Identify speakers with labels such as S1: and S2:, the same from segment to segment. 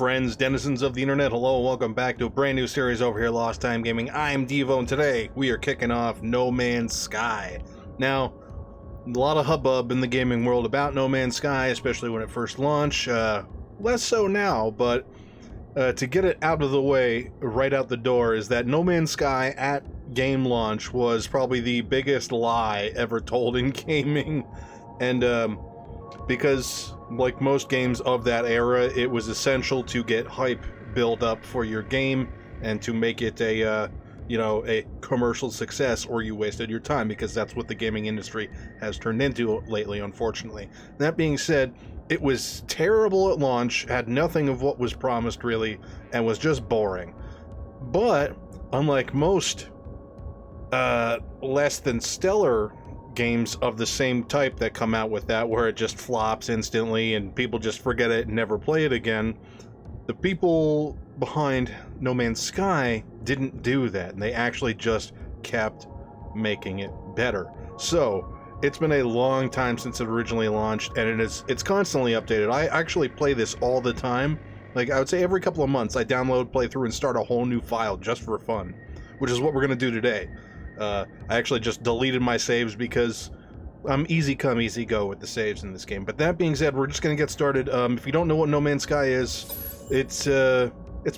S1: friends, denizens of the internet. Hello and welcome back to a brand new series over here, Lost Time Gaming. I'm Devo, and today we are kicking off No Man's Sky. Now, a lot of hubbub in the gaming world about No Man's Sky, especially when it first launched. Less so now, but to get it out of the way right out the door is that No Man's Sky at game launch was probably the biggest lie ever told in gaming. And because like most games of that era, it was essential to get hype built up for your game and to make it a a commercial success, or you wasted your time, because that's what the gaming industry has turned into lately, unfortunately. That being said, it was terrible at launch, had nothing of what was promised really, and was just boring. But unlike most less than stellar games of the same type that come out with that, where it just flops instantly and people just forget it and never play it again, the people behind No Man's Sky didn't do that, and they actually just kept making it better. So it's been a long time since it originally launched, and it's constantly updated. I actually play this all the time. Like, I would say every couple of months I download, play through, and start a whole new file just for fun, which is what we're going to do today. I actually just deleted my saves because I'm easy come, easy go with the saves in this game. But that being said, we're just going to get started. If you don't know what No Man's Sky is, it's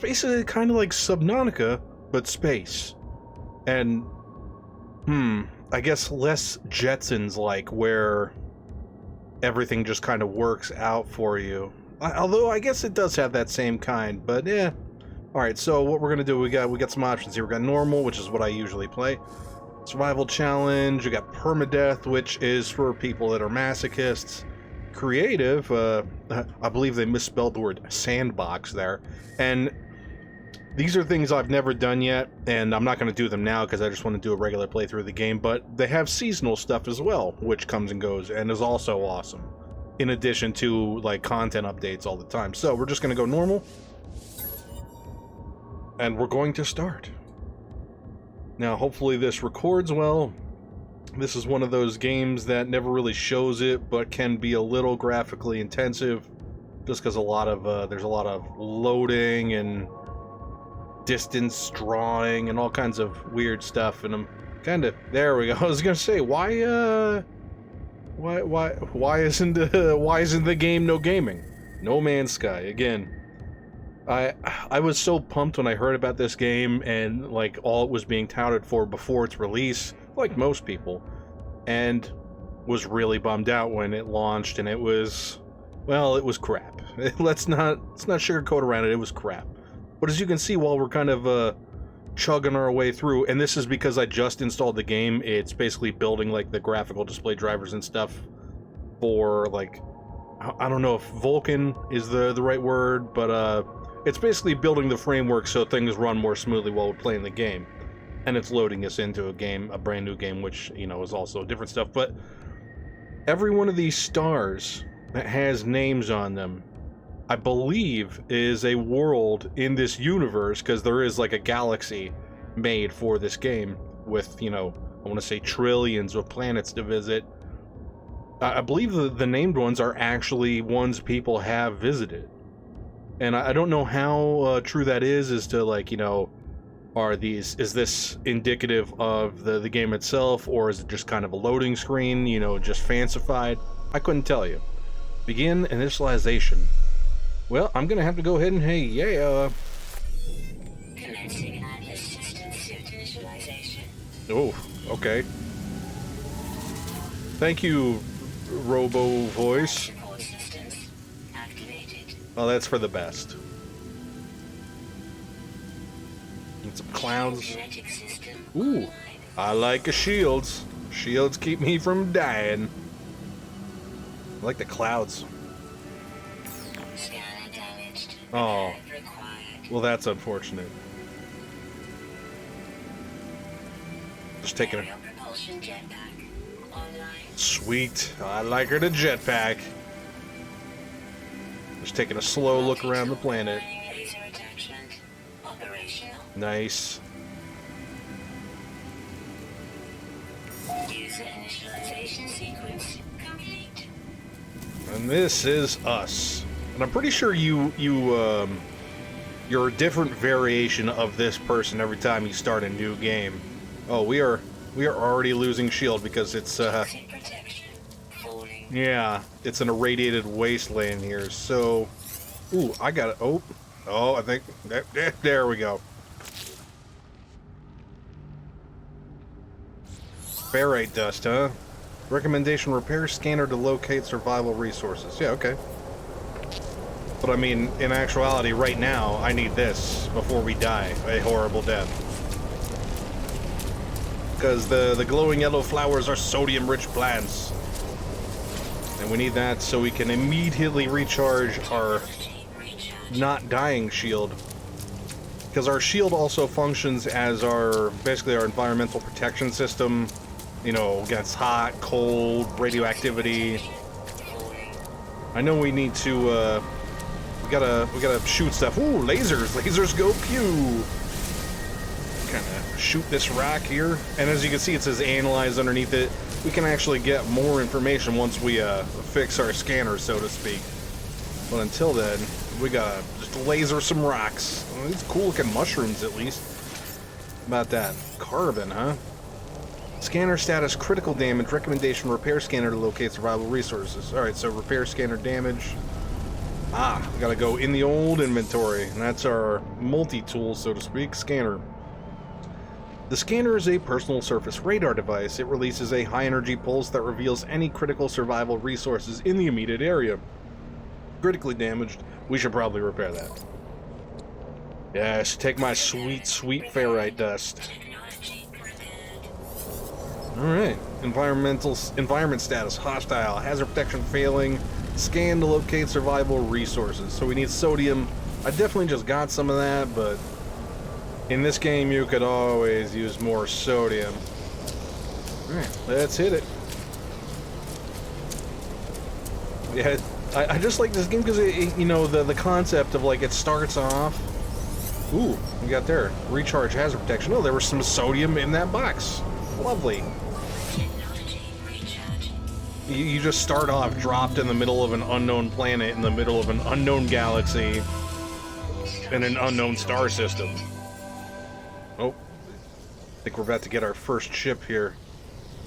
S1: basically kind of like Subnautica, but space. And, I guess less Jetsons-like, where everything just kind of works out for you. Although, I guess it does have that same kind, but yeah. Alright, so what we're going to do, we got some options here. We got normal, which is what I usually play. Survival challenge, you got permadeath, which is for people that are masochists. Creative, I believe they misspelled the word sandbox there. And these are things I've never done yet, and I'm not going to do them now because I just want to do a regular playthrough of the game, but they have seasonal stuff as well, which comes and goes and is also awesome, in addition to like content updates all the time. So we're just going to go normal, and we're going to start. Now, hopefully this records well. This is one of those games that never really shows it, but can be a little graphically intensive, just because there's a lot of loading and distance drawing and all kinds of weird stuff. And I'm kind of, there we go. I was gonna say, why isn't the game no gaming? No Man's Sky again. I was so pumped when I heard about this game and like all it was being touted for before its release, like most people, and was really bummed out when it launched and it was crap. Let's not sugarcoat around it. It was crap. But as you can see, while we're kind of chugging our way through, and this is because I just installed the game, it's basically building like the graphical display drivers and stuff for, like, I don't know if Vulkan is the right word, but it's basically building the framework so things run more smoothly while we're playing the game. And it's loading us into a brand new game, which, is also different stuff. But every one of these stars that has names on them, I believe, is a world in this universe, because there is like a galaxy made for this game with, I want to say trillions of planets to visit. I believe the named ones are actually ones people have visited. And I don't know how true that is as to, like, is this indicative of the game itself, or is it just kind of a loading screen, just fancified? I couldn't tell you. Begin initialization. Well, I'm gonna have to go ahead and
S2: Commencing Atlas system suit initialization.
S1: Oh, okay. Thank you, Robo Voice.
S2: Support systems activated.
S1: Well, that's for the best. And some clouds.
S2: Kinetic system
S1: Ooh,
S2: online.
S1: I like the shields. Shields keep me from dying. I like the clouds.
S2: Scanner damaged.
S1: Oh.
S2: Repair required.
S1: Well, that's unfortunate. Just taking a...
S2: Aerial propulsion jetpack online.
S1: Sweet. I like her to jetpack. Just taking a slow look around the planet.
S2: Laser attachment operational.
S1: Nice.
S2: User initialization sequence complete.
S1: And this is us. And I'm pretty sure you're a different variation of this person every time you start a new game. Oh, we are already losing shield because it's
S2: Protection. Falling.
S1: yeah, it's an irradiated wasteland here. So, ooh, I got it. Oh, I think there we go. Ferrite dust, huh? Recommendation: repair scanner to locate survival resources. Yeah, okay. But I mean, in actuality, right now, I need this before we die a horrible death. Because the glowing yellow flowers are sodium-rich plants. And we need that so we can immediately recharge our not dying shield. Because our shield also functions as basically our environmental protection system. You know, against hot, cold, radioactivity. I know we need to, we gotta shoot stuff. Ooh, lasers! Lasers go pew! Kind of shoot this rock here. And as you can see, it says analyze underneath it. We can actually get more information once we, fix our scanner, so to speak. But until then, we gotta just laser some rocks. Well, these cool looking mushrooms, at least. How about that? Carbon, huh? Scanner status, critical damage, recommendation, repair scanner to locate survival resources. Alright, so repair scanner damage. Ah, we gotta go in the old inventory, and that's our multi-tool, so to speak, scanner. The scanner is a personal surface radar device. It releases a high-energy pulse that reveals any critical survival resources in the immediate area. Critically damaged, we should probably repair that. Yes, take my sweet, sweet ferrite dust. Alright, environment status, hostile, hazard protection failing, scan to locate survival resources. So we need sodium. I definitely just got some of that, but in this game you could always use more sodium. Alright, let's hit it. Yeah, I just like this game because, you know, the concept of, like, it starts off... Ooh, we got there. Recharge hazard protection. Oh, there was some sodium in that box. Lovely. You just start off dropped in the middle of an unknown planet, in the middle of an unknown galaxy, in an unknown star system. Oh, I think we're about to get our first ship here.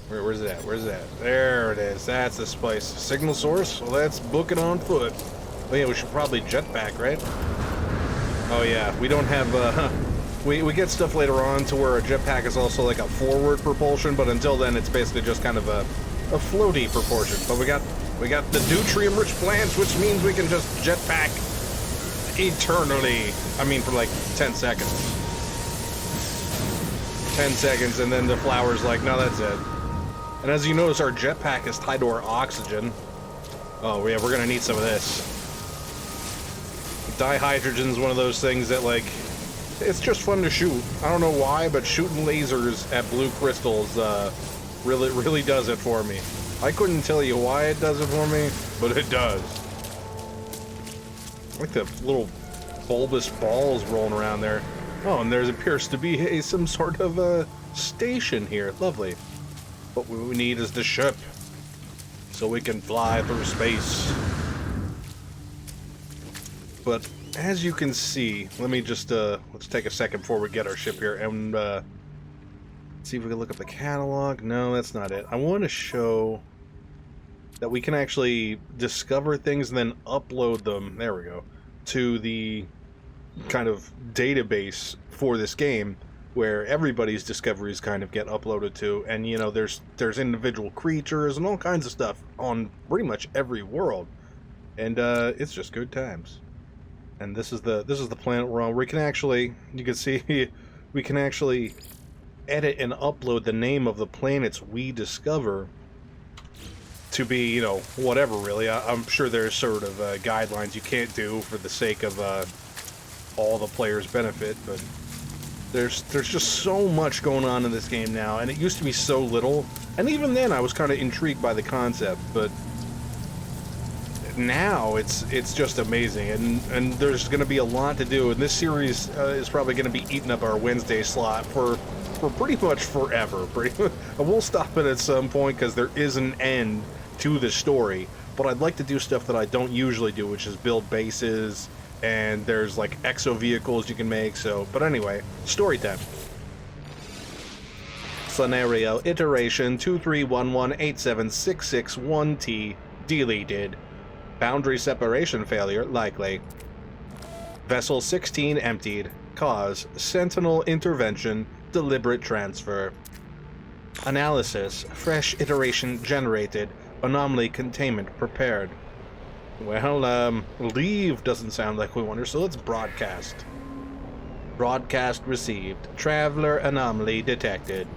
S1: Where's it at? Where's it at? There it is. That's this place. Signal source? Well, let's book it on foot. Oh yeah, we should probably jetpack, right? Oh yeah, we don't have, we get stuff later on to where a jetpack is also like a forward propulsion, but until then it's basically just kind of a floaty proportion. But we got the deuterium-rich plants, which means we can just jetpack eternally. I mean, for like 10 seconds. 10 seconds, and then the flower's like, no, that's it. And as you notice, our jetpack is tied to our oxygen. Oh yeah, we're gonna need some of this. Dihydrogen is one of those things that, like, it's just fun to shoot. I don't know why, but shooting lasers at blue crystals really does it for me. I couldn't tell you why it does it for me, but it does. I like the little bulbous balls rolling around there. Oh, and there appears to be some sort of station here. Lovely. What we need is the ship, so we can fly through space. But as you can see, let me just let's take a second before we get our ship here and see if we can look up the catalog. No, that's not it. I want to show that we can actually discover things and then upload them. There we go. To the kind of database for this game, where everybody's discoveries kind of get uploaded to, and you know, there's individual creatures and all kinds of stuff on pretty much every world, and it's just good times. And this is the planet we're on. We can actually, you can see, we can actually edit and upload the name of the planets we discover to be, you know, whatever really. I'm sure there's sort of guidelines you can't do for the sake of all the players' benefit, but there's just so much going on in this game now, and it used to be so little. And even then, I was kind of intrigued by the concept, but now it's just amazing, and there's going to be a lot to do, and this series is probably going to be eating up our Wednesday slot for pretty much forever. We'll stop it at some point because there is an end to the story, but I'd like to do stuff that I don't usually do, which is build bases, and there's like exo vehicles you can make. So, but anyway, story time. Scenario iteration 2311876661T deleted. Boundary separation failure likely. Vessel 16 emptied. Cause Sentinel intervention. Deliberate transfer. Analysis. Fresh iteration generated. Anomaly containment prepared. Well, leave doesn't sound like we want her, so let's broadcast. Broadcast received. Traveler anomaly detected.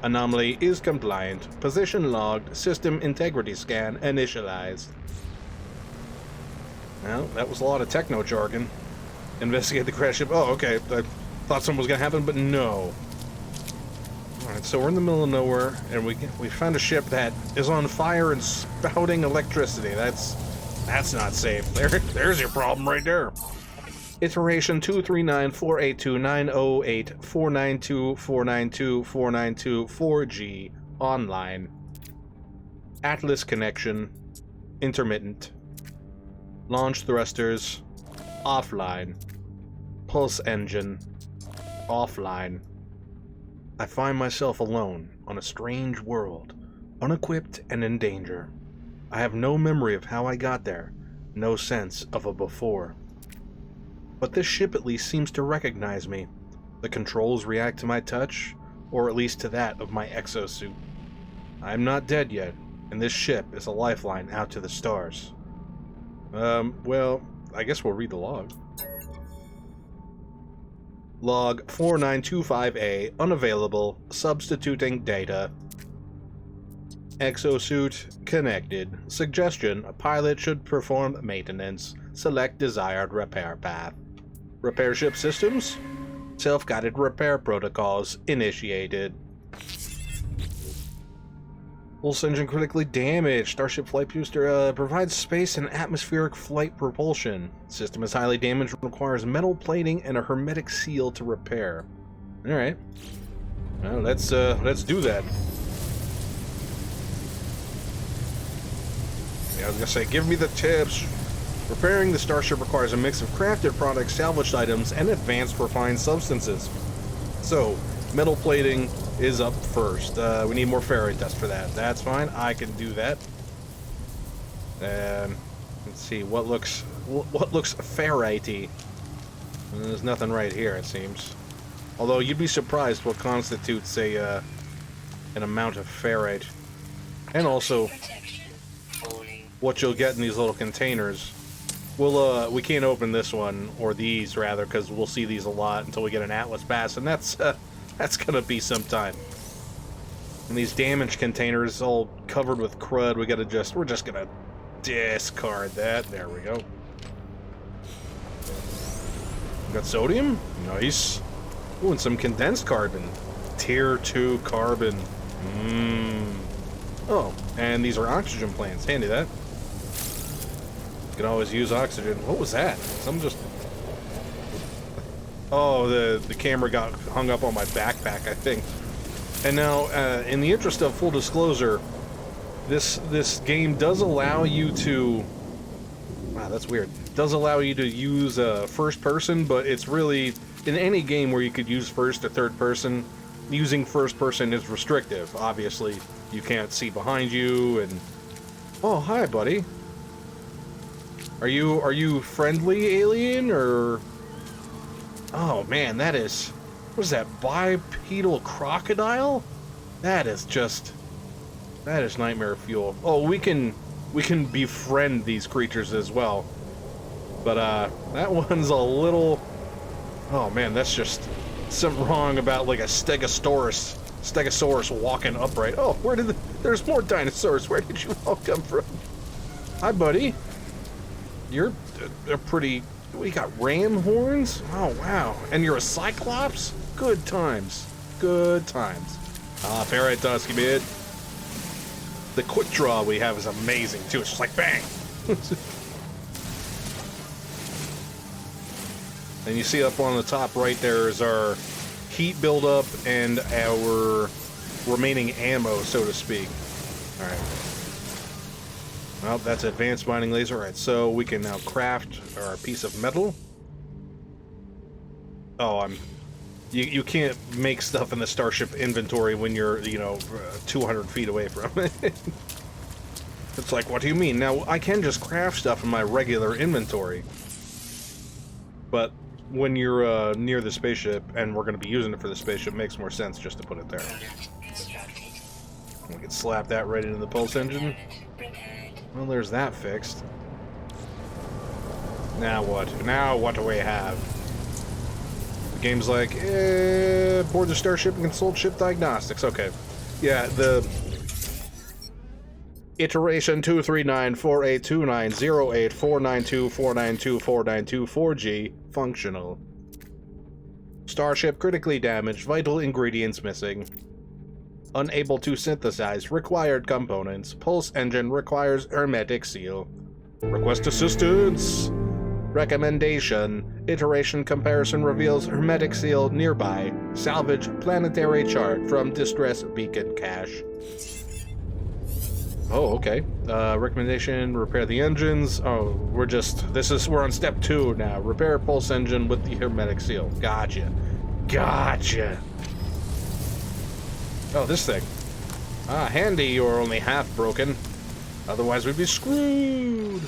S1: Anomaly is compliant. Position logged. System integrity scan initialized. Well, that was a lot of techno jargon. Investigate the crash ship. Oh, okay. I thought something was going to happen, but no. Alright, so we're in the middle of nowhere, and we found a ship that is on fire and spouting electricity. That's not safe. There's your problem right there. Iteration 239482908492492492492 online. Atlas connection intermittent. Launch thrusters offline. Pulse engine offline. I find myself alone on a strange world, unequipped and in danger. I have no memory of how I got there, no sense of a before. But this ship at least seems to recognize me. The controls react to my touch, or at least to that of my exosuit. I am not dead yet, and this ship is a lifeline out to the stars. Well, I guess we'll read the log. Log 4925A, unavailable, substituting data. Exosuit connected. Suggestion, a pilot should perform maintenance. Select desired repair path. Repair ship systems? Self-guided repair protocols initiated. Pulse engine critically damaged. Starship flight booster provides space and atmospheric flight propulsion. System is highly damaged and requires metal plating and a hermetic seal to repair. Alright. Well, let's do that. Yeah, I was gonna say, give me the tips. Repairing the Starship requires a mix of crafted products, salvaged items, and advanced refined substances. So, metal plating is up first. We need more ferrite dust for that. That's fine. I can do that. And let's see what looks ferritey. There's nothing right here, it seems. Although you'd be surprised what constitutes an amount of ferrite, and also what you'll get in these little containers. We can't open this one, or these rather, because we'll see these a lot until we get an Atlas Pass, and that's gonna be some time. And these damaged containers all covered with crud, we're just gonna discard that. There we go. Got sodium? Nice. Ooh, and some condensed carbon. Tier 2 carbon. Oh, and these are oxygen plants. Handy that. You can always use oxygen. What was that? Something just... Oh, the camera got hung up on my backpack, I think. And now, in the interest of full disclosure, this game does allow you to... Wow, that's weird. Does allow you to use first person, but it's really... In any game where you could use first or third person, using first person is restrictive. Obviously, you can't see behind you, and... Oh, hi, buddy. Are you friendly, alien, or... Oh, man, that is... What is that, bipedal crocodile? That is just... That is nightmare fuel. Oh, we can befriend these creatures as well. But, that one's a little... Oh, man, that's just... Something wrong about, like, a Stegosaurus walking upright. Oh, there's more dinosaurs. Where did you all come from? Hi, buddy. You're a pretty... We got ram horns? Oh, wow. And you're a cyclops? Good times. Good times. Ah, ferrite dust, give me it. The quick draw we have is amazing, too. It's just like, bang! And you see up on the top right there is our heat buildup and our remaining ammo, so to speak. Alright. Well, that's advanced mining laser. All right, so we can now craft our piece of metal. Oh, you can't make stuff in the Starship inventory when you're, 200 feet away from it. It's like, what do you mean? Now, I can just craft stuff in my regular inventory. But when you're near the spaceship, and we're going to be using it for the spaceship, it makes more sense just to put it there. We can slap that right into the pulse engine. Well, there's that fixed. Now what? Now what do we have? The game's like, board the Starship and consult ship diagnostics. Okay. Yeah, the iteration 239-4829-08-492-492-492-4G functional. Starship critically damaged, vital ingredients missing. Unable to synthesize required components. Pulse engine requires hermetic seal. Request assistance. Recommendation. Iteration comparison reveals hermetic seal nearby. Salvage planetary chart from distress beacon cache. Oh, okay. Recommendation, repair the engines. Oh, we're on step 2 now. Repair pulse engine with the hermetic seal. Gotcha. Gotcha. Oh, this thing. Ah, handy, you're only half broken. Otherwise we'd be screwed.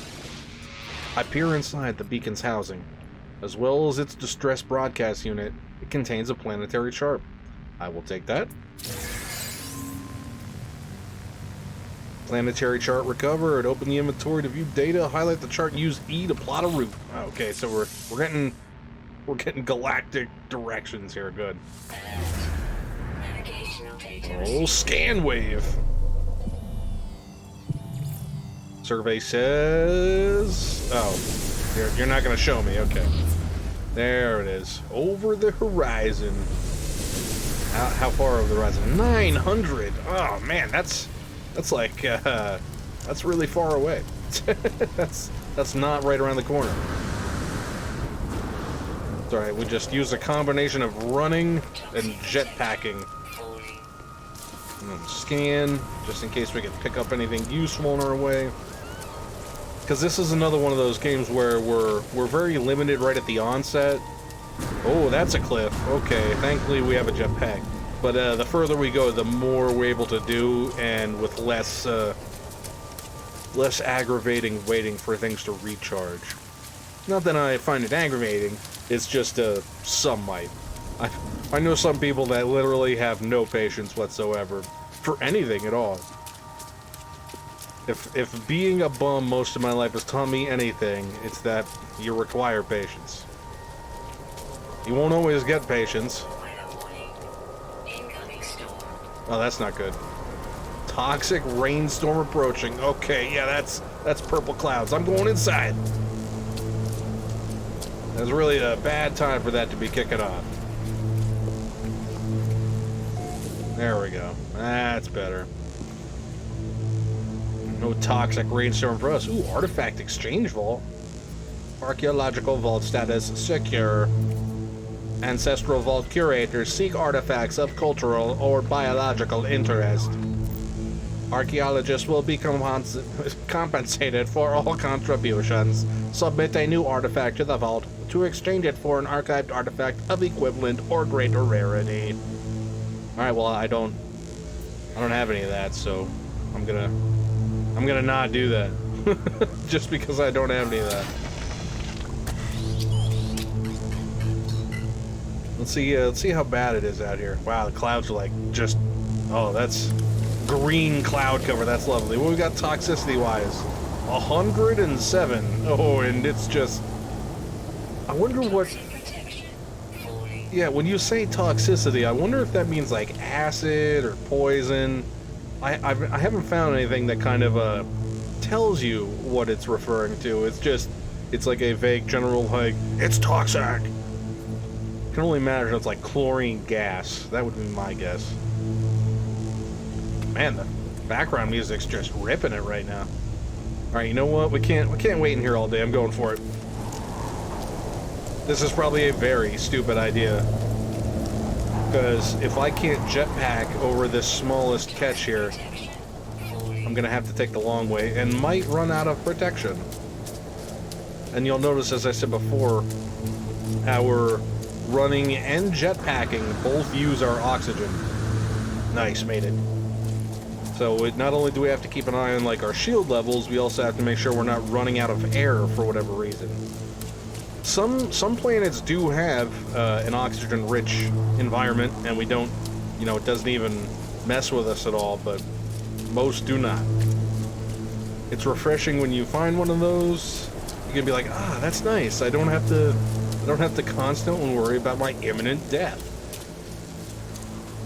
S1: I peer inside the beacon's housing. As well as its distress broadcast unit, it contains a planetary chart. I will take that. Planetary chart recovered. Open the inventory to view data. Highlight the chart. Use E to plot a route. Okay, so we're getting galactic directions here. Good. Oh, scan wave. Survey says... Oh, you're not going to show me. Okay. There it is. Over the horizon. How far over the horizon? 900. Oh, man, that's like... that's really far away. That's not right around the corner. It's alright, we just use a combination of running and jetpacking. And scan, just in case we can pick up anything useful on our way. Because this is another one of those games where we're very limited right at the onset. Oh, that's a cliff. Okay, thankfully we have a jetpack. But the further we go, the more we're able to do, and with less aggravating waiting for things to recharge. Not that I find it aggravating, it's just some might. I know some people that literally have no patience whatsoever for anything at all. If being a bum most of my life has taught me anything, it's that you require patience. You won't always get patience. Oh, that's not good. Toxic rainstorm approaching. Okay, yeah, that's purple clouds. I'm going inside. It's really a bad time for that to be kicking off. There we go. That's better. No toxic rainstorm for us. Ooh, artifact exchange vault. Archaeological vault status secure. Ancestral vault curators seek artifacts of cultural or biological interest. Archaeologists will be compensated for all contributions. Submit a new artifact to the vault to exchange it for an archived artifact of equivalent or greater rarity. Alright, well, I don't have any of that, so I'm gonna not do that. Just because I don't have any of that. Let's see how bad it is out here. Wow, the clouds are like just... Oh, that's green cloud cover. That's lovely. What we got toxicity-wise? 107. Oh, and it's just... I wonder what... Yeah, when you say toxicity, I wonder if that means like acid or poison. I haven't found anything that kind of tells you what it's referring to. It's like a vague general, like, it's toxic. It can only matter if it's like chlorine gas. That would be my guess. Man, the background music's just ripping it right now. All right, you know what? We can't wait in here all day. I'm going for it. This is probably a very stupid idea. Because if I can't jetpack over this smallest catch here, I'm gonna have to take the long way and might run out of protection. And you'll notice, as I said before, our running and jetpacking both use our oxygen. Nice, made it. So not only do we have to keep an eye on like our shield levels, we also have to make sure we're not running out of air for whatever reason. Some planets do have an oxygen-rich environment, and we don't, you know, it doesn't even mess with us at all, but most do not. It's refreshing when you find one of those. You can be like, ah, that's nice. I don't have to constantly worry about my imminent death.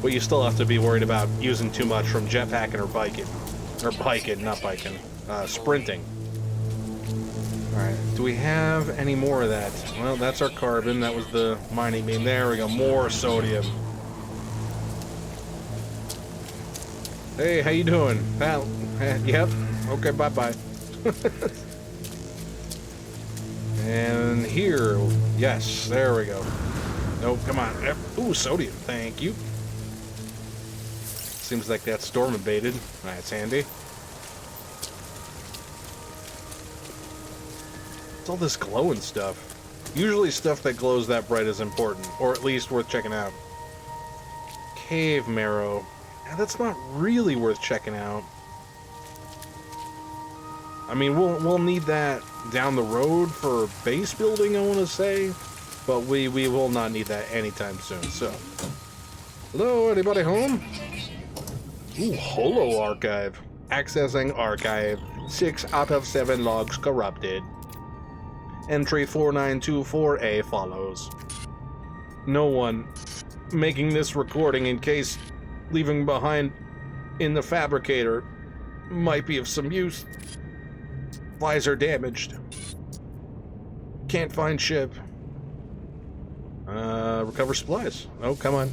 S1: But you still have to be worried about using too much from jetpacking or biking. Or biking, not biking. Sprinting. Alright, do we have any more of that? Well, that's our carbon. That was the mining beam. There we go. More sodium. Hey, how you doing, pal? Yep. Okay, bye-bye. And here. Yes, there we go. Nope, come on. Ooh, sodium. Thank you. Seems like that's storm abated. That's handy. What's all this glowing stuff? Usually stuff that glows that bright is important, or at least worth checking out. Cave marrow. Now, that's not really worth checking out. I mean, we'll need that down the road for base building, I want to say, but we will not need that anytime soon. So, hello, anybody home? Ooh, holo archive. Accessing archive. 6 out of 7 logs corrupted. Entry 4924A follows. No one making this recording in case leaving behind in the fabricator might be of some use. Visor damaged. Can't find ship. Recover supplies. Oh, come on.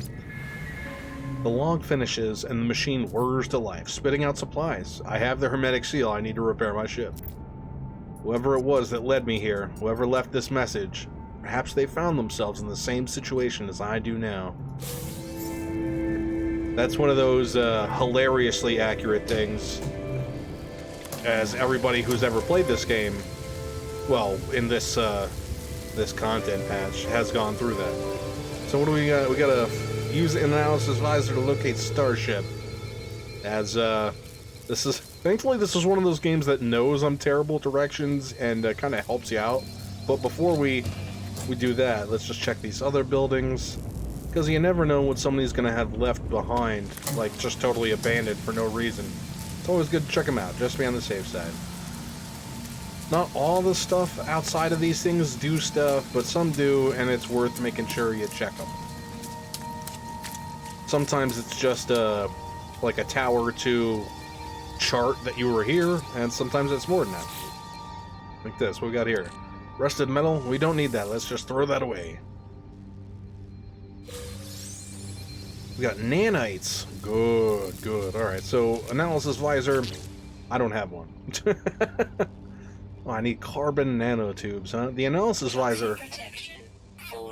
S1: The log finishes and the machine whirs to life, spitting out supplies. I have the hermetic seal. I need to repair my ship. Whoever it was that led me here, whoever left this message, perhaps they found themselves in the same situation as I do now. That's one of those hilariously accurate things, as everybody who's ever played this game, well, in this this content patch, has gone through that. So what do we got? We gotta use an analysis visor to locate Starship. As thankfully this is one of those games that knows I'm terrible at directions and kind of helps you out. But before we do that, let's just check these other buildings, because you never know what somebody's gonna have left behind, like just totally abandoned for no reason. It's always good to check them out, just to be on the safe side. Not all the stuff outside of these things do stuff, but some do, and it's worth making sure you check them. Sometimes it's just like a tower or two chart that you were here, and sometimes it's more than that. Like this, what we got here? Rusted metal? We don't need that. Let's just throw that away. We got nanites. Good, good. Alright, so analysis visor. I don't have one. Oh, I need carbon nanotubes, huh? The analysis visor.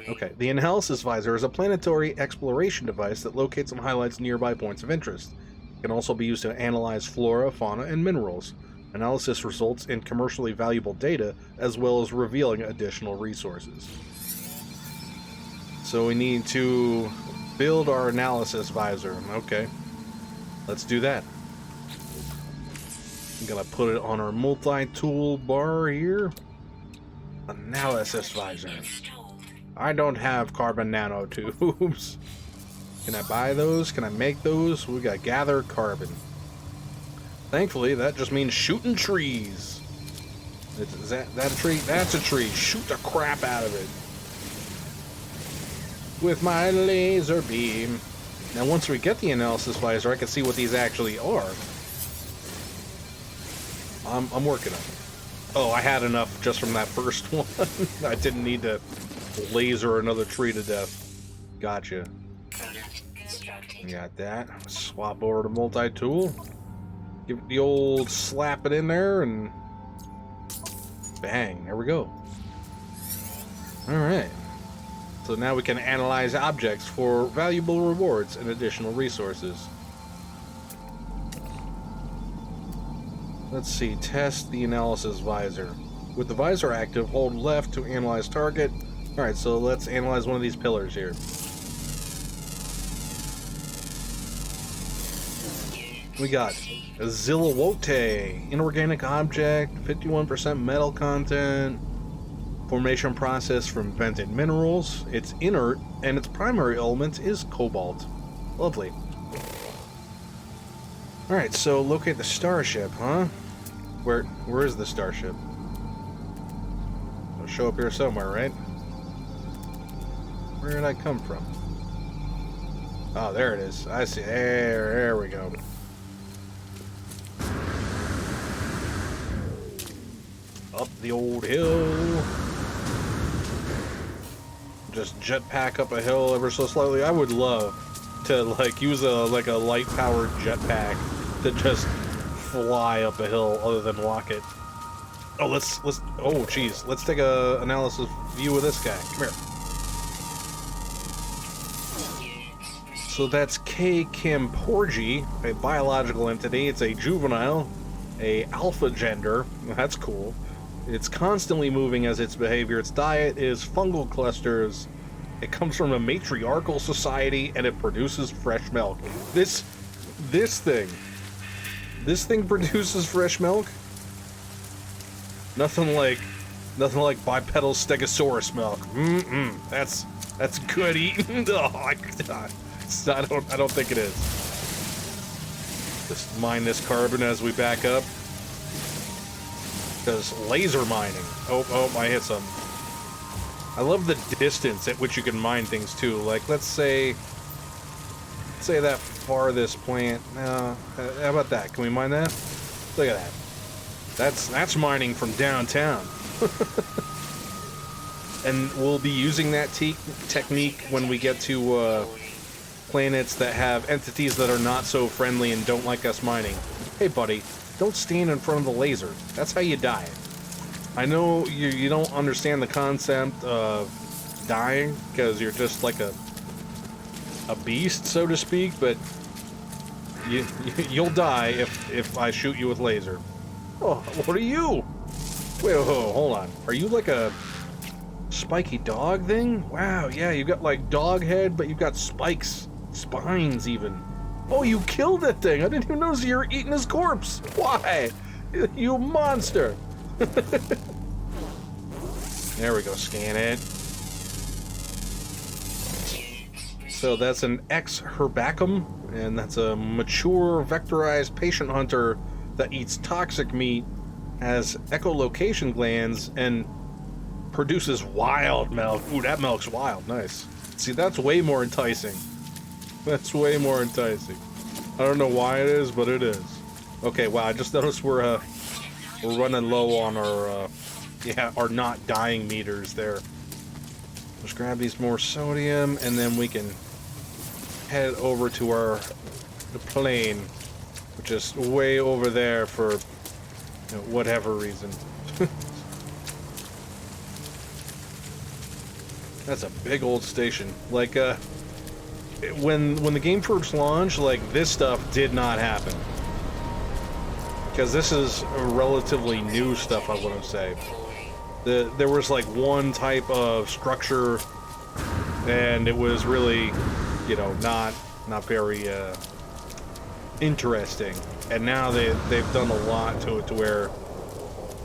S1: Okay, the analysis visor is a planetary exploration device that locates and highlights nearby points of interest. It can also be used to analyze flora, fauna, and minerals. Analysis results in commercially valuable data, as well as revealing additional resources. So we need to build our analysis visor. Okay, let's do that. I'm gonna put it on our multi-tool bar here. Analysis visor. I don't have carbon nanotubes. Can I buy those? Can I make those? We got gather carbon. Thankfully, that just means shooting trees. Is that a tree? That's a tree. Shoot the crap out of it with my laser beam. Now, once we get the analysis visor, I can see what these actually are. I'm working on it. Oh, I had enough just from that first one. I didn't need to laser another tree to death. Gotcha. Got that. Swap over to multi-tool. Give it the old slap it in there and bang. There we go. Alright. So now we can analyze objects for valuable rewards and additional resources. Let's see, test the analysis visor. With the visor active, hold left to analyze target. Alright, so let's analyze one of these pillars here. We got a Zillawote, inorganic object, 51% metal content, formation process from vented minerals. It's inert, and its primary element is cobalt. Lovely. Alright, so locate the Starship, huh? Where is the Starship? It'll show up here somewhere, right? Where did I come from? Oh, there it is. I see. There we go. Up the old hill. Just jetpack up a hill ever so slightly. I would love to like use a light powered jetpack to just fly up a hill other than walk it. Oh, let's oh geez, let's take a analysis view of this guy. Come here. So that's K. Camporgi, a biological entity. It's a juvenile, a alpha gender. That's cool. It's constantly moving as its behavior. Its diet is fungal clusters. It comes from a matriarchal society, and it produces fresh milk. This thing produces fresh milk. Nothing like bipedal stegosaurus milk. That's good eating. Oh my god. I don't think it is. Just mine this carbon as we back up. Because laser mining. Oh, I hit some. I love the distance at which you can mine things too. Like, let's say that farthest plant. No, how about that? Can we mine that? Look at that. That's mining from downtown. And we'll be using that technique when we get to planets that have entities that are not so friendly and don't like us mining. Hey, buddy. Don't stand in front of the laser. That's how you die. I know you don't understand the concept of dying because you're just like a beast, so to speak, but you'll die if I shoot you with laser. Oh, what are you? Wait, hold on. Are you like a spiky dog thing? Wow, yeah, you got like dog head, but you've got spikes, spines even. Oh, you killed that thing! I didn't even notice you were eating his corpse! Why? You monster! There we go, scan it. So that's an X-Herbacum, and that's a mature, vectorized patient hunter that eats toxic meat, has echolocation glands, and produces wild milk. Ooh, that milk's wild. Nice. See, that's way more enticing. That's way more enticing. I don't know why it is, but it is. Okay, wow, I just noticed we're running low on our our not dying meters there. Let's grab these more sodium, and then we can head over to the plane, which is way over there for whatever reason. That's a big old station. Like, when the game first launched, like, this stuff did not happen. Because this is relatively new stuff, I want to say. There was like one type of structure, and it was really, not very interesting. And now they've done a lot to it to where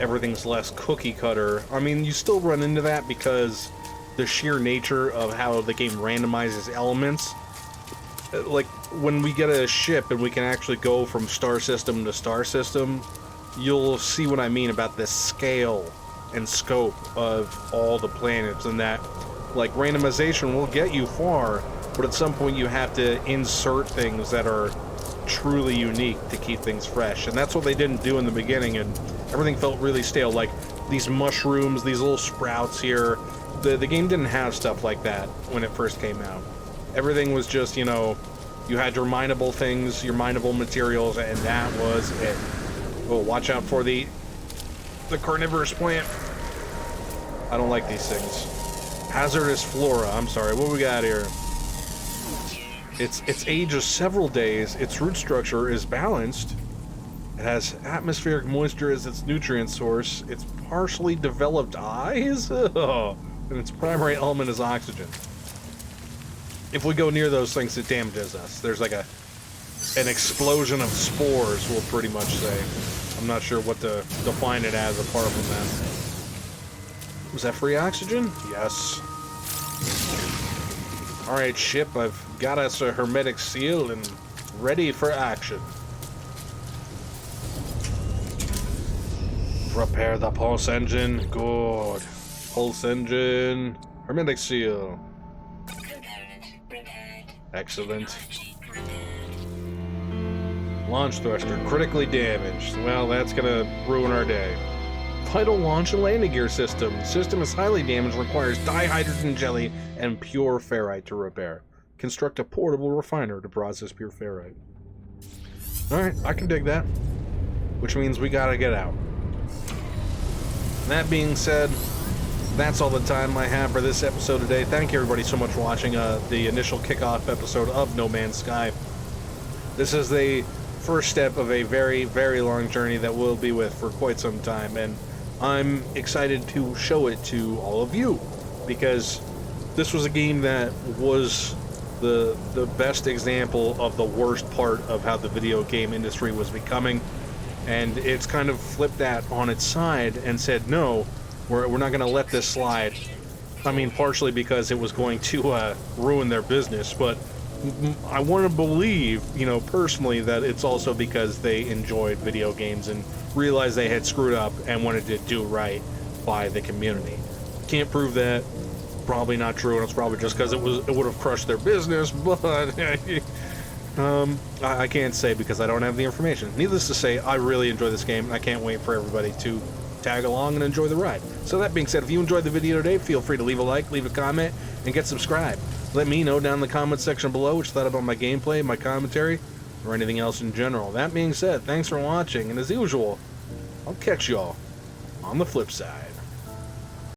S1: everything's less cookie cutter. I mean, you still run into that because the sheer nature of how the game randomizes elements. Like, when we get a ship and we can actually go from star system to star system, you'll see what I mean about the scale and scope of all the planets, and that, like, randomization will get you far, but at some point you have to insert things that are truly unique to keep things fresh. And that's what they didn't do in the beginning, and everything felt really stale. Like, these mushrooms, these little sprouts here, the game didn't have stuff like that when it first came out. Everything was just, you had your mineable things, your mineable materials, and that was it. Oh, watch out for the carnivorous plant. I don't like these things. Hazardous flora. I'm sorry, what we got here? Its age is several days. Its root structure is balanced. It has atmospheric moisture as its nutrient source. It's partially developed eyes, and its primary element is oxygen. If we go near those things, it damages us. There's like an explosion of spores, we'll pretty much say. I'm not sure what to define it as apart from that. Was that free oxygen? Yes. Alright, ship, I've got us a hermetic seal and ready for action. Repair the pulse engine. Good. Pulse engine. Hermetic seal.
S2: Component repaired.
S1: Excellent.
S2: Technology repaired.
S1: Launch thruster critically damaged. Well, that's gonna ruin our day. Vital launch and landing gear system. System is highly damaged, requires dihydrogen jelly and pure ferrite to repair. Construct a portable refiner to process pure ferrite. Alright, I can dig that. Which means we gotta get out. That being said, that's all the time I have for this episode today. Thank you everybody so much for watching the initial kickoff episode of No Man's Sky. This is the first step of a very, very long journey that we'll be with for quite some time, and I'm excited to show it to all of you, because this was a game that was the best example of the worst part of how the video game industry was becoming. And it's kind of flipped that on its side and said, no, we're not going to let this slide. I mean, partially because it was going to ruin their business, but I want to believe, you know, personally, that it's also because they enjoyed video games and realized they had screwed up and wanted to do right by the community. Can't prove that. Probably not true, and it's probably just because it would have crushed their business, but I can't say because I don't have the information. Needless to say, I really enjoy this game, and I can't wait for everybody to tag along and enjoy the ride. So that being said, if you enjoyed the video today, feel free to leave a like, leave a comment, and get subscribed. Let me know down in the comment section below what you thought about my gameplay, my commentary, or anything else in general. That being said, thanks for watching, and as usual, I'll catch y'all on the flip side.